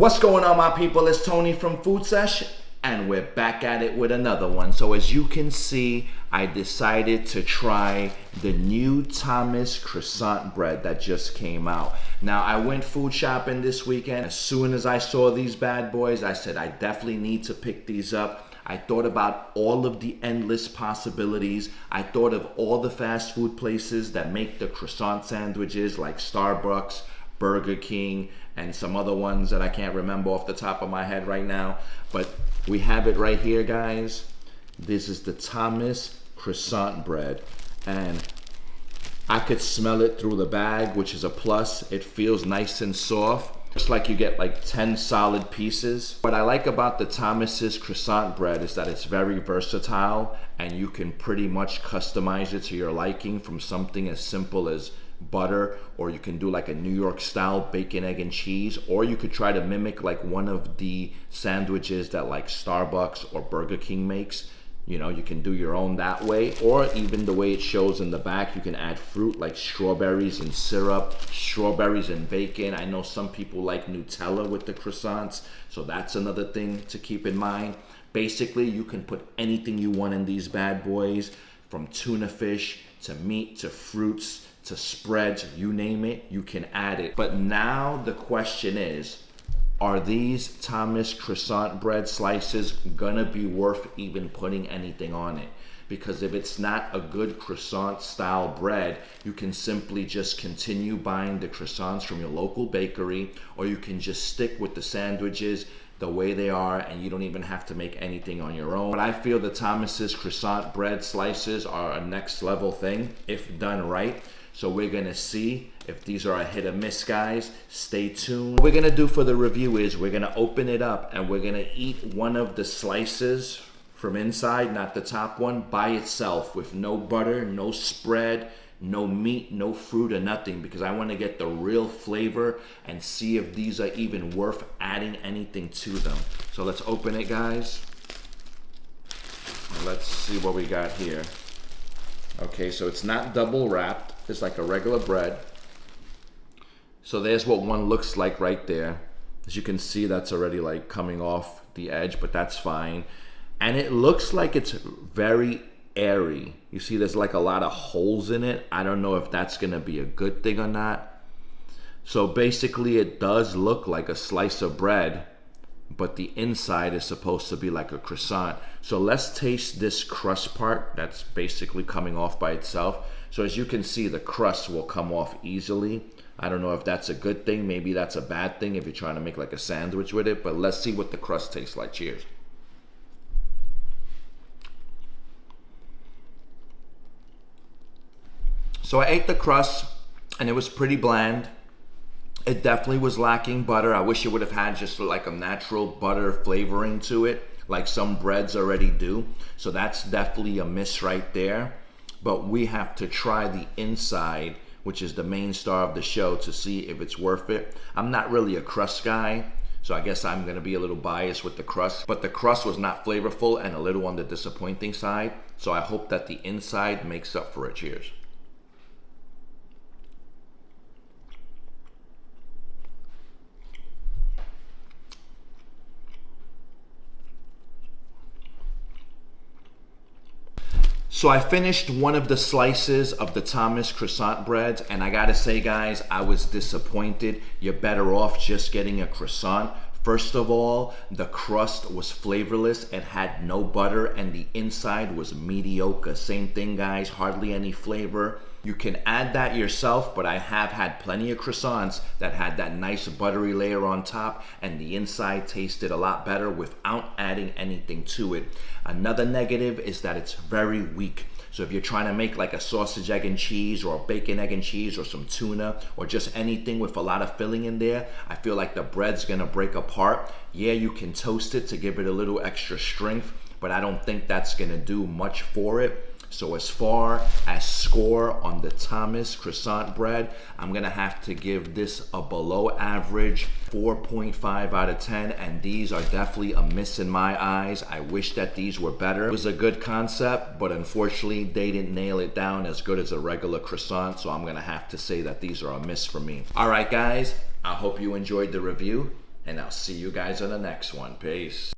What's going on, my people? It's Tony from Food Sesh, and we're back at it with another one. So as you can see, I decided to try the new Thomas Croissant Bread that just came out. Now, I went food shopping this weekend. As soon as I saw these bad boys, I said I definitely need to pick these up. I thought about all of the endless possibilities. I thought of all the fast food places that make the croissant sandwiches like Starbucks, Burger King, and some other ones that I can't remember off the top of my head right now. But we have it right here, guys. This is the Thomas Croissant Bread. And I could smell it through the bag, which is a plus. It feels nice and soft. Looks like you get like 10 solid pieces. What I like about the Thomas's Croissant Bread is that it's very versatile and you can pretty much customize it to your liking, from something as simple as butter, or you can do like a New York style bacon, egg, and cheese, or you could try to mimic like one of the sandwiches that like Starbucks or Burger King makes. You know, you can do your own that way, or even the way it shows in the back, you can add fruit like strawberries and syrup, strawberries and bacon. I know some people like Nutella with the croissants, so that's another thing to keep in mind. Basically, you can put anything you want in these bad boys, from tuna fish to meat to fruits to spreads, you name it, you can add it. But now the question is, are these Thomas Croissant Bread slices gonna be worth even putting anything on it? Because if it's not a good croissant style bread, you can simply just continue buying the croissants from your local bakery, or you can just stick with the sandwiches the way they are, and you don't even have to make anything on your own. But I feel the Thomas's Croissant Bread slices are a next level thing if done right. So we're gonna see if these are a hit or miss, guys. Stay tuned. What we're gonna do for the review is we're gonna open it up and we're gonna eat one of the slices from inside, not the top one, by itself, with no butter, no spread, no meat, no fruit, or nothing, because I wanna get the real flavor and see if these are even worth adding anything to them. So let's open it, guys. Let's see what we got here. Okay, so it's not double wrapped. It's like a regular bread. So there's what one looks like right there. As you can see, that's already like coming off the edge, but that's fine. And it looks like it's very airy. You see there's like a lot of holes in it. I don't know if that's gonna be a good thing or not. So basically it does look like a slice of bread, but the inside is supposed to be like a croissant. So let's taste this crust part that's basically coming off by itself. So as you can see, the crust will come off easily. I don't know if that's a good thing. Maybe that's a bad thing if you're trying to make like a sandwich with it, but let's see what the crust tastes like. Cheers. So I ate the crust and it was pretty bland. It definitely was lacking butter. I wish it would have had just like a natural butter flavoring to it, like some breads already do. So that's definitely a miss right there. But we have to try the inside, which is the main star of the show, to see if it's worth it. I'm not really a crust guy, so I guess I'm gonna be a little biased with the crust, but the crust was not flavorful and a little on the disappointing side. So I hope that the inside makes up for it. Cheers. So I finished one of the slices of the Thomas Croissant Bread, and I gotta say, guys, I was disappointed. You're better off just getting a croissant. First of all, the crust was flavorless. It had no butter, and the inside was mediocre. Same thing, guys, hardly any flavor. You can add that yourself, but I have had plenty of croissants that had that nice buttery layer on top, and the inside tasted a lot better without adding anything to it. Another negative is that it's very weak. So if you're trying to make like a sausage, egg, and cheese, or a bacon, egg, and cheese, or some tuna, or just anything with a lot of filling in there, I feel like the bread's gonna break apart. Yeah, you can toast it to give it a little extra strength, but I don't think that's gonna do much for it. So as far as score on the Thomas Croissant Bread, I'm gonna have to give this a below average 4.5 out of 10, and these are definitely a miss in my eyes. I wish that these were better. It was a good concept, but unfortunately they didn't nail it down as good as a regular croissant, so I'm gonna have to say that these are a miss for me. All right, guys, I hope you enjoyed the review, and I'll see you guys on the next one. Peace.